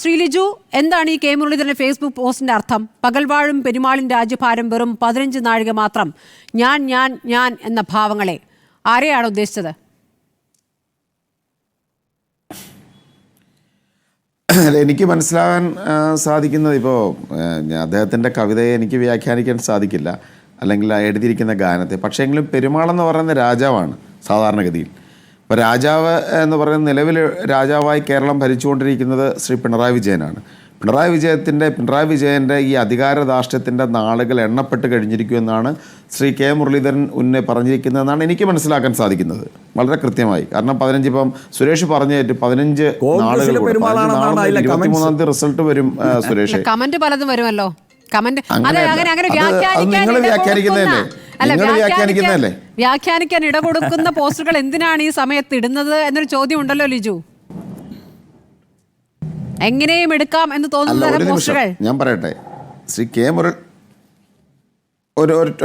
ശ്രീ ലിജു, എന്താണ് ഈ കെ മുരളീധരന്റെ ഫേസ്ബുക്ക് പോസ്റ്റിന്റെ അർത്ഥം? പകൽവാഴും പെരുമാളിൻ രാജ്യഭാരം വെറും 15 നാഴിക മാത്രം, ഞാൻ ഞാൻ ഞാൻ എന്ന ഭാവങ്ങളെ ആരെയാണ് ഉദ്ദേശിച്ചത്? എനിക്ക് മനസ്സിലാകാൻ സാധിക്കുന്നത് ഇപ്പോൾ അദ്ദേഹത്തിൻ്റെ കവിതയെ എനിക്ക് വ്യാഖ്യാനിക്കാൻ സാധിക്കില്ല, അല്ലെങ്കിൽ എഴുതിയിരിക്കുന്ന ഗാനത്തെ. പക്ഷേങ്കിലും പെരുമാളെന്ന് പറയുന്ന രാജാവാണ് സാധാരണഗതിയിൽ. ഇപ്പോൾ രാജാവ് എന്ന് പറയുന്ന നിലവിൽ രാജാവായി കേരളം ഭരിച്ചുകൊണ്ടിരിക്കുന്നത് ശ്രീ പിണറായി വിജയനാണ്. പിണറായി വിജയൻ്റെ ഈ അധികാരധാർഷ്ട്യത്തിൻ്റെ നാളുകൾ എണ്ണപ്പെട്ട് കഴിഞ്ഞിരിക്കുമെന്നാണ് ശ്രീ കെ മുരളീധരൻ ഉന്നെ പറഞ്ഞിരിക്കുന്നതെന്നാണ് എനിക്ക് മനസ്സിലാക്കാൻ സാധിക്കുന്നത് വളരെ കൃത്യമായി. കാരണം 15 ഇപ്പം സുരേഷ് പറഞ്ഞു 15 നാളുകൾ 23-ാം തീയതി റിസൾട്ട് വരും. സുരേഷ് കമന്റ് പലതും വരുമല്ലോ. വ്യാഖ്യാനിക്കാൻ ഇട കൊടുക്കുന്ന പോസ്റ്ററുകൾ എന്തിനാണ് ഈ സമയത്ത് ഇടുന്നത് എന്നൊരു ചോദ്യം ഉണ്ടല്ലോ ലിജു. എങ്ങനെയും എടുക്കാം എന്ന് തോന്നുന്ന പോസ്റ്ററുകൾ ഞാൻ പറയട്ടെ. ശ്രീ കെ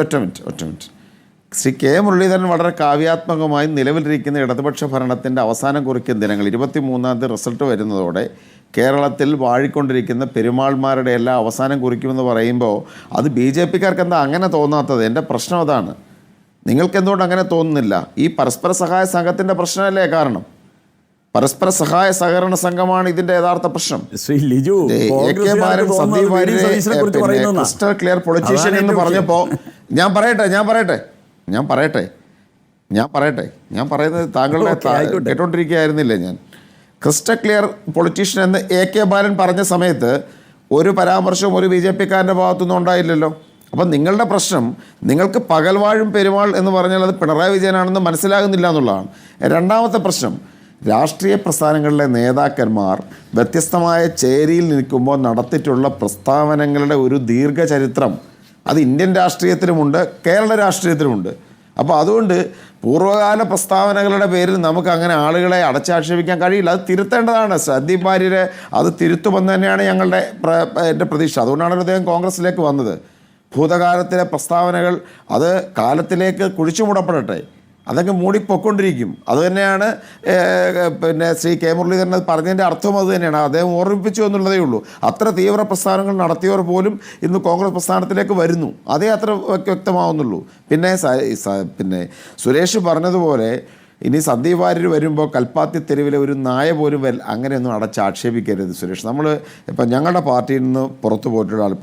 ഒറ്റ മിനിറ്റ്. ശ്രീ കെ മുരളീധരൻ വളരെ കാവ്യാത്മകമായി നിലവിലിരിക്കുന്ന ഇടതുപക്ഷ ഭരണത്തിൻ്റെ അവസാനം കുറിക്കുന്ന ദിനങ്ങൾ 23-ാം തീയതി റിസൾട്ട് വരുന്നതോടെ കേരളത്തിൽ വാഴിക്കൊണ്ടിരിക്കുന്ന പെരുമാൾമാരുടെ എല്ലാം അവസാനം കുറിക്കുമെന്ന് പറയുമ്പോൾ അത് BJP-ക്കാർക്ക് എന്താ അങ്ങനെ തോന്നാത്തത്? എൻ്റെ പ്രശ്നം അതാണ്. നിങ്ങൾക്ക് എന്തുകൊണ്ട് അങ്ങനെ തോന്നുന്നില്ല? ഈ പരസ്പര സഹായ സംഘത്തിൻ്റെ പ്രശ്നമല്ലേ കാരണം? പരസ്പര സഹായ സഹകരണ സംഘമാണ് ഇതിൻ്റെ യഥാർത്ഥ പ്രശ്നം. ക്രിസ്റ്റൽ ക്ലിയർ പൊളിറ്റീഷ്യൻ എന്ന് പറഞ്ഞപ്പോൾ ഞാൻ പറയുന്നത് താങ്കളുടെ കേട്ടോണ്ടിരിക്കുകയായിരുന്നില്ലേ ഞാൻ? ക്രിസ്റ്റൽ ക്ലിയർ പൊളിറ്റീഷ്യൻ എന്ന് AK ബാലൻ പറഞ്ഞ സമയത്ത് ഒരു പരാമർശവും ഒരു BJP-ക്കാരൻ്റെ ഭാഗത്തുനിന്നും ഉണ്ടായില്ലല്ലോ. അപ്പം നിങ്ങളുടെ പ്രശ്നം, നിങ്ങൾക്ക് പകൽവാഴും പെരുമാൾ എന്ന് പറഞ്ഞാൽ അത് പിണറായി വിജയനാണെന്ന് മനസ്സിലാകുന്നില്ല എന്നുള്ളതാണ്. രണ്ടാമത്തെ പ്രശ്നം, രാഷ്ട്രീയ പ്രസ്ഥാനങ്ങളിലെ നേതാക്കന്മാർ വ്യത്യസ്തമായ ചേരിയിൽ നിൽക്കുമ്പോൾ നടത്തിയിട്ടുള്ള പ്രസ്താവനകളുടെ ഒരു ദീർഘചരിത്രം അത് ഇന്ത്യൻ രാഷ്ട്രീയത്തിലുമുണ്ട്, കേരള രാഷ്ട്രീയത്തിലുമുണ്ട്. അപ്പോൾ അതുകൊണ്ട് പൂർവ്വകാല പ്രസ്താവനകളുടെ പേരിൽ നമുക്ക് അങ്ങനെ ആളുകളെ അടച്ചാക്ഷേപിക്കാൻ കഴിയില്ല. അത് തിരുത്തേണ്ടതാണ്. സന്ദീപ് വാര്യരെ അത് തിരുത്തുമെന്ന് തന്നെയാണ് എൻ്റെ പ്രതീക്ഷ. അതുകൊണ്ടാണ് അദ്ദേഹം കോൺഗ്രസിലേക്ക് വന്നത്. ഭൂതകാലത്തിലെ പ്രസ്താവനകൾ അത് കാലത്തിലേക്ക് കുഴിച്ചുമൂടപ്പെടട്ടെ, അതൊക്കെ മൂടിപ്പൊക്കൊണ്ടിരിക്കും. അതുതന്നെയാണ് ശ്രീ കെ മുരളീധരൻ പറഞ്ഞതിൻ്റെ അർത്ഥം അത് തന്നെയാണ്. അദ്ദേഹം ഓർമ്മിപ്പിച്ചു എന്നുള്ളതേ ഉള്ളൂ. അത്ര തീവ്ര പ്രസ്ഥാനങ്ങൾ നടത്തിയവർ പോലും ഇന്ന് കോൺഗ്രസ് പ്രസ്ഥാനത്തിലേക്ക് വരുന്നു, അതേ അത്ര വ്യക്തമാവുന്നുള്ളൂ. പിന്നെ സുരേഷ് പറഞ്ഞതുപോലെ ഇനി സന്ദീപ് വാര്യർ വരുമ്പോൾ കൽപ്പാത്തി തെരുവിലെ ഒരു നായ പോലും അങ്ങനെയൊന്നും അടച്ചാക്ഷേപിക്കരുത് സുരേഷ്. നമ്മൾ ഇപ്പം ഞങ്ങളുടെ പാർട്ടിയിൽ നിന്ന് പുറത്തു പോയിട്ടുള്ള ആൾ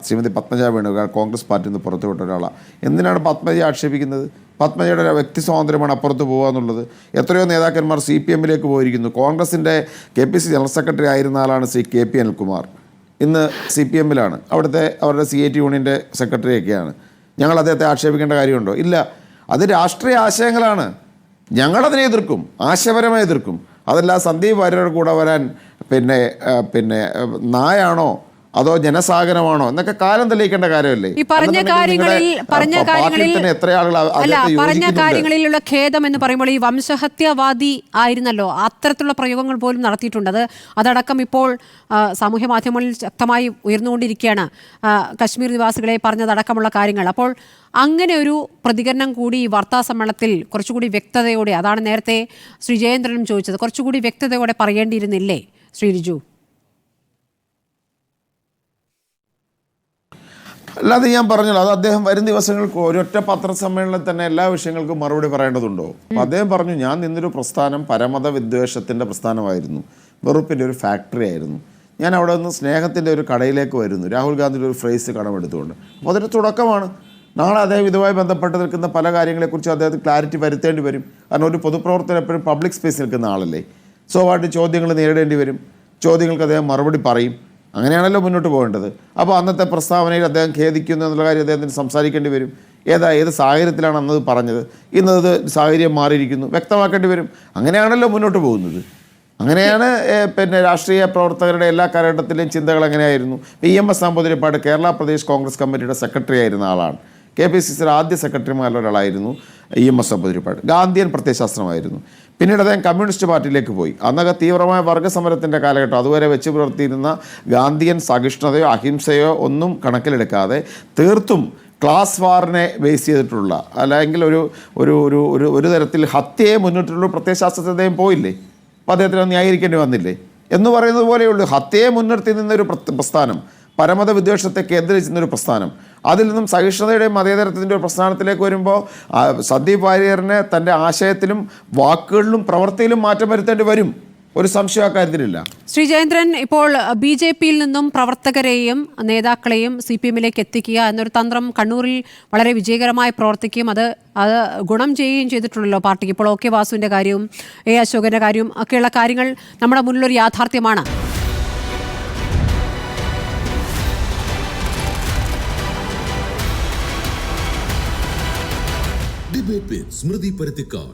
ശ്രീമതി പത്മജ വേണുഗോപാൽ കോൺഗ്രസ് പാർട്ടിയിൽ നിന്ന് പുറത്തു പോയിട്ട ഒരാളാണ്. എന്തിനാണ് പത്മജ ആക്ഷേപിക്കുന്നത്? പത്മജയുടെ വ്യക്തി സ്വാതന്ത്ര്യമാണ് അപ്പുറത്ത് പോകുക എന്നുള്ളത്. എത്രയോ നേതാക്കന്മാർ CPM-ലേക്ക് പോയിരിക്കുന്നു. കോൺഗ്രസിൻ്റെ KPC ജനറൽ സെക്രട്ടറി ആയിരുന്ന ആളാണ് ശ്രീ KP അനിൽകുമാർ. ഇന്ന് CPM-ലാണ്, അവരുടെ CAT യൂണിയൻ്റെ സെക്രട്ടറിയൊക്കെയാണ്. ഞങ്ങൾ അദ്ദേഹത്തെ ആക്ഷേപിക്കേണ്ട കാര്യമുണ്ടോ? ഇല്ല. അത് രാഷ്ട്രീയ ആശയങ്ങളാണ്. ഞങ്ങളതിനെ എതിർക്കും, ആശയപരമായി എതിർക്കും. അതല്ല സന്ദീപ് വാര്യരുടെ കൂടെ വരാൻ പിന്നെ നായാണോ അതോ ജനസാഗരമാണോ എന്നൊക്കെ കാലം തെളിയിക്കേണ്ട കാര്യമല്ലേ? ഈ പറഞ്ഞ കാര്യങ്ങളിലുള്ള ഖേദം എന്ന് പറയുമ്പോൾ ഈ വംശഹത്യവാദി ആയിരുന്നല്ലോ, അത്തരത്തിലുള്ള പ്രയോഗങ്ങൾ പോലും നടത്തിയിട്ടുണ്ട്. അതടക്കം ഇപ്പോൾ സാമൂഹ്യ മാധ്യമങ്ങളിൽ ശക്തമായി ഉയർന്നുകൊണ്ടിരിക്കുകയാണ്. കശ്മീർ നിവാസികളെ പറഞ്ഞതടക്കമുള്ള കാര്യങ്ങൾ. അപ്പോൾ അങ്ങനെ ഒരു പ്രതികരണം കൂടി ഈ വാർത്താ സമ്മേളനത്തിൽ കുറച്ചുകൂടി വ്യക്തതയോടെ, അതാണ് നേരത്തെ ശ്രീ ജയേന്ദ്രനും ചോദിച്ചത്, കുറച്ചുകൂടി വ്യക്തതയോടെ പറയേണ്ടിയിരുന്നില്ലേ ശ്രീ ലിജു? അല്ലാതെ ഞാൻ പറഞ്ഞല്ലോ, അത് അദ്ദേഹം വരും ദിവസങ്ങൾക്ക് ഒരൊറ്റ പത്രസമ്മേളനത്തിൽ തന്നെ എല്ലാ വിഷയങ്ങൾക്കും മറുപടി പറയേണ്ടതുണ്ടോ? അപ്പോൾ അദ്ദേഹം പറഞ്ഞു, ഞാൻ നിന്നൊരു പ്രസ്ഥാനം പരമത വിദ്വേഷത്തിൻ്റെ പ്രസ്ഥാനമായിരുന്നു, വെറുപ്പിൻ്റെ ഒരു ഫാക്ടറി ആയിരുന്നു. ഞാൻ അവിടെ നിന്ന് സ്നേഹത്തിൻ്റെ ഒരു കടയിലേക്ക് വരുന്നു, രാഹുൽ ഗാന്ധിയുടെ ഒരു ഫ്രേസ് കടമെടുത്തുകൊണ്ട്. അപ്പോൾ അതൊരു തുടക്കമാണ്. നാളെ അദ്ദേഹം ഇതുമായി ബന്ധപ്പെട്ട് നിൽക്കുന്ന പല കാര്യങ്ങളെക്കുറിച്ച് അദ്ദേഹത്തിന് ക്ലാരിറ്റി വരുത്തേണ്ടി വരും. കാരണം ഒരു പൊതുപ്രവർത്തനം എപ്പോഴും പബ്ലിക് സ്പേസിൽ നിൽക്കുന്ന ആളല്ലേ. സ്വാഭാവികമായിട്ട് ചോദ്യങ്ങൾ നേരിടേണ്ടി വരും. ചോദ്യങ്ങൾക്ക് അദ്ദേഹം മറുപടി പറയും. അങ്ങനെയാണല്ലോ മുന്നോട്ട് പോകേണ്ടത്. അപ്പോൾ അന്നത്തെ പ്രസ്താവനയിൽ അദ്ദേഹം ഖേദിക്കുന്നു എന്നുള്ള കാര്യം അദ്ദേഹത്തിന് സംസാരിക്കേണ്ടി വരും. ഏത് സാഹചര്യത്തിലാണ് അന്നത് പറഞ്ഞത്, ഇന്നത് സാഹചര്യം മാറിയിരിക്കുന്നു, വ്യക്തമാക്കേണ്ടി വരും. അങ്ങനെയാണല്ലോ മുന്നോട്ട് പോകുന്നത്. അങ്ങനെയാണ് രാഷ്ട്രീയ പ്രവർത്തകരുടെ എല്ലാ കാലഘട്ടത്തിലെയും ചിന്തകൾ എങ്ങനെയായിരുന്നു. EMS നമ്പൂതിരിപ്പാട് കേരള പ്രദേശ് കോൺഗ്രസ് കമ്മിറ്റിയുടെ സെക്രട്ടറി ആയിരുന്ന ആളാണ്. KPCCയുടെ ആദ്യ സെക്രട്ടറിമാരിൽ ഒരാളായിരുന്നു EMS നമ്പൂതിരിപ്പാട്. ഗാന്ധിയൻ പ്രത്യയശാസ്ത്രമായിരുന്നു. പിന്നീട് അദ്ദേഹം കമ്മ്യൂണിസ്റ്റ് പാർട്ടിയിലേക്ക് പോയി. അന്നൊക്കെ തീവ്രമായ വർഗ്ഗസമരത്തിൻ്റെ കാലഘട്ടം. അതുവരെ വെച്ച് പുലർത്തിയിരുന്ന ഗാന്ധിയൻ സഹിഷ്ണുതയോ അഹിംസയോ ഒന്നും കണക്കിലെടുക്കാതെ തീർത്തും ക്ലാസ് വാറിനെ ബേസ് ചെയ്തിട്ടുള്ള, അല്ലെങ്കിൽ ഒരു തരത്തിൽ ഹത്യയെ മുന്നിട്ടുള്ള പ്രത്യയശാസ്ത്രത്തിൽ അദ്ദേഹം പോയില്ലേ? അപ്പോൾ അദ്ദേഹത്തിന് ന്യായീകരിക്കേണ്ടി വന്നില്ലേ? എന്ന് പറയുന്നത് പോലെയുള്ളൂ. ഹത്യയെ മുൻനിർത്തി നിന്നൊരു പ്രസ്ഥാനം, പരമത വിദ്വേഷത്തെ കേന്ദ്രീകരിച്ച് നിന്നൊരു പ്രസ്ഥാനം, അതിൽ നിന്നും സഹിഷ്ണുതയുടെയും മതേതരത്തിൻ്റെ ഒരു പ്രസ്ഥാനത്തിലേക്ക് വരുമ്പോൾ സന്ദീപ് വാര്യറിനെ തൻ്റെ ആശയത്തിലും വാക്കുകളിലും പ്രവൃത്തിയിലും മാറ്റം വരുത്തേണ്ടി വരും. ഒരു സംശയം അക്കാര്യത്തിലില്ല. ശ്രീ ജയേന്ദ്രൻ, ഇപ്പോൾ BJP-യിൽ നിന്നും പ്രവർത്തകരെയും നേതാക്കളെയും CPM-ലേക്ക് എത്തിക്കുക എന്നൊരു തന്ത്രം കണ്ണൂരിൽ വളരെ വിജയകരമായി പ്രവർത്തിക്കുകയും അത് ഗുണം ചെയ്യുകയും ചെയ്തിട്ടുണ്ടല്ലോ പാർട്ടിക്ക്. ഇപ്പോൾ OK വാസുവിൻ്റെ കാര്യവും A അശോകൻ്റെ കാര്യവും ഒക്കെയുള്ള കാര്യങ്ങൾ നമ്മുടെ മുന്നിലൊരു യാഥാർത്ഥ്യമാണ്. ഡിബേറ്റ് വിത്ത് സ്മൃതി പരുത്തിക്കാട്.